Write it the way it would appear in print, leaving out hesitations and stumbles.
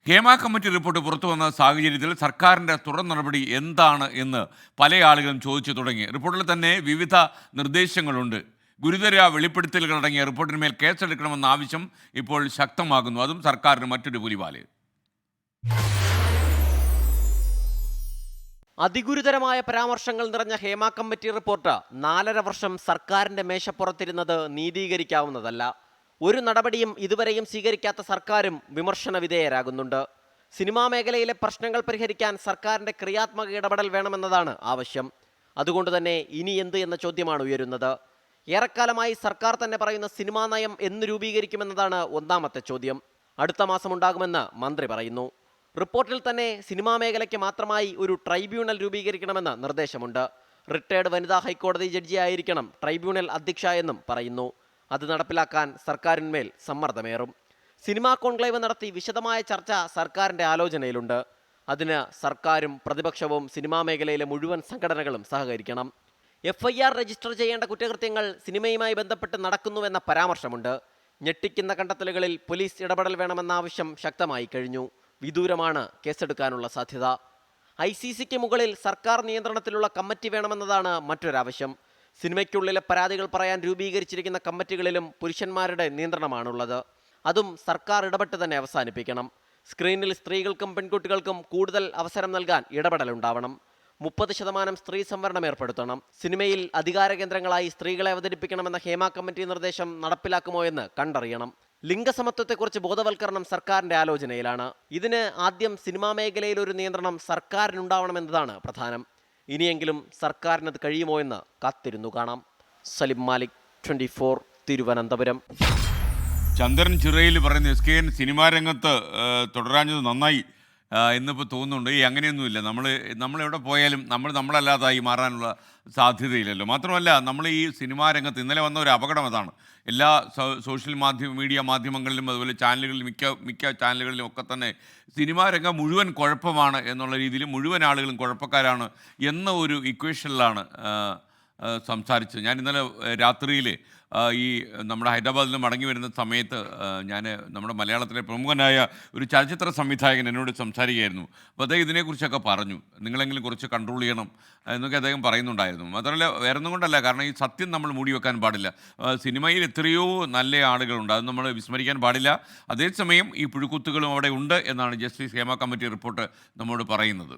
Hema committee report പുറത്തു വന്ന സാഹചര്യത്തിൽ സർക്കാരിൻ്റെ തുടർ നടപടി എന്താണ് എന്ന് പല ആളുകളും ചോദിച്ചു തുടങ്ങി. റിപ്പോർട്ടിൽ തന്നെ വിവിധ നിർദ്ദേശങ്ങളുണ്ട്. ഗുരുതര വെളിപ്പെടുത്തലുകളടങ്ങിയ റിപ്പോർട്ടിന്മേൽ കേസെടുക്കണമെന്ന ആവശ്യം ഇപ്പോൾ ശക്തമാകുന്നു. അതും സർക്കാരിന് മറ്റൊരു പുലിവാല്. അതിഗുരുതരമായ പരാമർശങ്ങൾ നിറഞ്ഞ ഹേമ കമ്മിറ്റി റിപ്പോർട്ട് 4.5 വർഷം സർക്കാരിന്റെ മേശപ്പുറത്തിരുന്നത് നീതീകരിക്കാവുന്നതല്ല. ഒരു നടപടിയും ഇതുവരെയും സ്വീകരിക്കാത്ത സർക്കാരും വിമർശന വിധേയരാകുന്നുണ്ട്. സിനിമാ മേഖലയിലെ പ്രശ്നങ്ങൾ പരിഹരിക്കാൻ സർക്കാരിന്റെ ക്രിയാത്മക ഇടപെടൽ വേണമെന്നതാണ് ആവശ്യം. അതുകൊണ്ട് തന്നെ ഇനി എന്ത് എന്ന ചോദ്യമാണ് ഉയരുന്നത്. ഏറെക്കാലമായി സർക്കാർ തന്നെ പറയുന്ന സിനിമാ നയം എന്ന് രൂപീകരിക്കുമെന്നതാണ് ഒന്നാമത്തെ ചോദ്യം. അടുത്ത മാസം ഉണ്ടാകുമെന്ന് മന്ത്രി പറയുന്നു. റിപ്പോർട്ടിൽ തന്നെ സിനിമാ മേഖലയ്ക്ക് മാത്രമായി ഒരു ട്രൈബ്യൂണൽ രൂപീകരിക്കണമെന്ന് നിർദ്ദേശമുണ്ട്. റിട്ടയർഡ് വനിതാ ഹൈക്കോടതി ജഡ്ജിയായിരിക്കണം ട്രൈബ്യൂണൽ അധ്യക്ഷ എന്നും പറയുന്നു. അത് നടപ്പിലാക്കാൻ സർക്കാരിന്മേൽ സമ്മർദ്ദമേറും. സിനിമാ കോൺക്ലേവ് നടത്തി വിശദമായ ചർച്ച സർക്കാരിൻ്റെ ആലോചനയിലുണ്ട്. അതിന് സർക്കാരും പ്രതിപക്ഷവും സിനിമാ മേഖലയിലെ മുഴുവൻ സംഘടനകളും സഹകരിക്കണം. FIR രജിസ്റ്റർ ചെയ്യേണ്ട കുറ്റകൃത്യങ്ങൾ സിനിമയുമായി ബന്ധപ്പെട്ട് നടക്കുന്നുവെന്ന പരാമർശമുണ്ട്. ഞെട്ടിക്കുന്ന കണ്ടെത്തലുകളിൽ പോലീസ് ഇടപെടൽ വേണമെന്ന ആവശ്യം ശക്തമായി കഴിഞ്ഞു. വിദൂരമാണ് കേസെടുക്കാനുള്ള സാധ്യത. ICCക്ക് മുകളിൽ സർക്കാർ നിയന്ത്രണത്തിലുള്ള കമ്മിറ്റി വേണമെന്നതാണ് മറ്റൊരാവശ്യം. സിനിമയ്ക്കുള്ളിലെ പരാതികൾ പറയാൻ രൂപീകരിച്ചിരിക്കുന്ന കമ്മിറ്റികളിലും പുരുഷന്മാരുടെ നിയന്ത്രണമാണുള്ളത്. അതും സർക്കാർ ഇടപെട്ട് തന്നെ അവസാനിപ്പിക്കണം. സ്ക്രീനിൽ സ്ത്രീകൾക്കും പെൺകുട്ടികൾക്കും കൂടുതൽ അവസരം നൽകാൻ ഇടപെടലുണ്ടാവണം. 30% സ്ത്രീ സംവരണം ഏർപ്പെടുത്തണം. സിനിമയിൽ അധികാര കേന്ദ്രങ്ങളായി സ്ത്രീകളെ അവതരിപ്പിക്കണമെന്ന ഹേമ കമ്മിറ്റി നിർദ്ദേശം നടപ്പിലാക്കുമോ എന്ന് കണ്ടറിയണം. ലിംഗസമത്വത്തെക്കുറിച്ച് ബോധവൽക്കരണം സർക്കാരിൻ്റെ ആലോചനയിലാണ്. ഇതിന് ആദ്യം സിനിമാ മേഖലയിൽ ഒരു നിയന്ത്രണം സർക്കാരിനുണ്ടാവണമെന്നതാണ് പ്രധാനം. ഇനിയെങ്കിലും സർക്കാരിനത് കഴിയുമോ എന്ന് കാത്തിരുന്നു കാണാം. സലിം മാലിക്, 24, തിരുവനന്തപുരം. ചന്ദ്രൻ ചിറയിൽ പറയുന്ന SKN സിനിമാ രംഗത്ത് തുടരാഞ്ഞത് നന്നായി എന്നിപ്പോൾ തോന്നുന്നുണ്ട്. അങ്ങനെയൊന്നുമില്ല. നമ്മളെവിടെ പോയാലും നമ്മളല്ലാതായി മാറാനുള്ള സാധ്യതയില്ലല്ലോ. മാത്രമല്ല, നമ്മൾ ഈ സിനിമാ രംഗത്ത് ഇന്നലെ വന്ന ഒരു അപകടം അതാണ്. എല്ലാ സോഷ്യൽ മീഡിയ മാധ്യമങ്ങളിലും അതുപോലെ ചാനലുകളിലും മിക്ക ചാനലുകളിലും ഒക്കെ തന്നെ സിനിമാ രംഗം മുഴുവൻ കുഴപ്പമാണ് എന്നുള്ള രീതിയിൽ മുഴുവൻ ആളുകളും കുഴപ്പക്കാരാണ് എന്ന ഒരു ഇക്വേഷനിലാണ് സംസാരിച്ചത്. ഞാൻ ഇന്നലെ രാത്രിയിൽ ഈ നമ്മുടെ ഹൈദരാബാദിൽ നിന്ന് മടങ്ങി വരുന്ന സമയത്ത് നമ്മുടെ മലയാളത്തിലെ പ്രമുഖനായ ഒരു ചലച്ചിത്ര സംവിധായകൻ എന്നോട് സംസാരിക്കുകയായിരുന്നു. അപ്പോൾ അദ്ദേഹം ഇതിനെക്കുറിച്ചൊക്കെ പറഞ്ഞു. നിങ്ങളെങ്കിലും കുറച്ച് കൺട്രോൾ ചെയ്യണം എന്നൊക്കെ അദ്ദേഹം പറയുന്നുണ്ടായിരുന്നു. മാത്രമല്ല, വേറൊന്നും കൊണ്ടല്ല, കാരണം ഈ സത്യം നമ്മൾ മൂടി വെക്കാൻ പാടില്ല. സിനിമയിൽ എത്രയോ നല്ല ആളുകളുണ്ട്, അത് നമ്മൾ വിസ്മരിക്കാൻ പാടില്ല. അതേസമയം ഈ പുഴുക്കുത്തുകളും അവിടെ ഉണ്ട് എന്നാണ് ജസ്റ്റിസ് ഹേമ കമ്മിറ്റി റിപ്പോർട്ട് നമ്മോട് പറയുന്നത്.